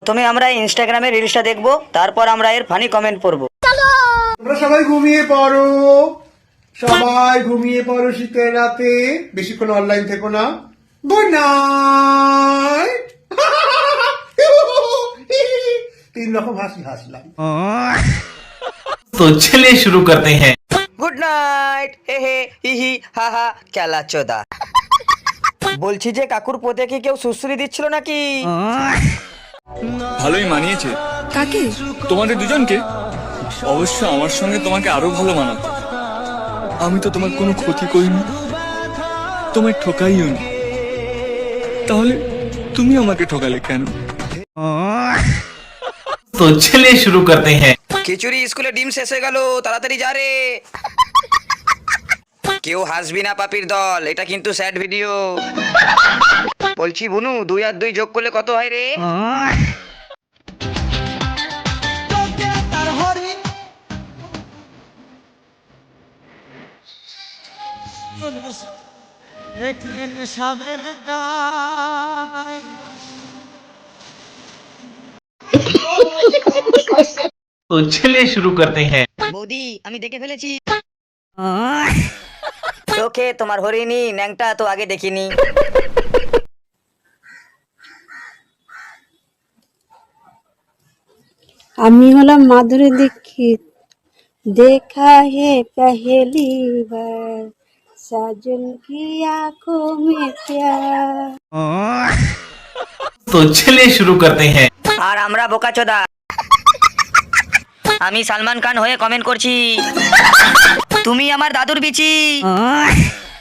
প্রথমে আমরা ইনস্টাগ্রামে রিলসটা দেখবো, তারপর আমরা এর ফানি কমেন্ট পড়বো। তোমরা সবাই ঘুমিয়ে পড়ো, সবাই ঘুমিয়ে পড়ো শীতের রাতে, বেশিক্ষণ অনলাইন থেকো না। Good night. 3 রকম হাসি হাসলাম। तो चलिए शुरू करते हैं। গুড নাইট, হে হে হি হি হা হা ক্যালা চোদা। বলছি যে কাকুর পোতে কি কেউ সুসুরি দিচ্ছিল নাকি? ভালোই মানিয়েছে। কাকে? তোমাদের দুজনকে। অবশ্য আমার সঙ্গে তোমাকে আরো ভালো মানাতো। আমি তো তোমার কোনো ক্ষতি করিনি, তোমায় ঠকাইও নি, তাহলে তুমি আমাকে ঠকালে কেন? तो चलिए शुरू करते हैं। খিচুড়ি স্কুলে ডিম শেষ হয়ে গেল, তাড়াতাড়ি যা রে। কেউ হাসবি না পাপির দল, এটা কিন্তু স্যাড ভিডিও। বলছি বুনু, 2 আর 2 যোগ করলে কত হয় রে? तो चलिए शुरू करते हैं। বৌদি, আমি দেখে ফেলেছি। চোখে তোমার হরিণী, ন্যাংটা তো আগে দেখিনি। আমি হলাম माधुरी दीक्षित, देखा है पहली बार साजन की आंखों में प्यार। तो चलिए शुरू करते हैं। আর আমরা বোকাচোদা। আমি সালমান খান হয়ে কমেন্ট করছি, তুমি আমার দাদুর বিচি।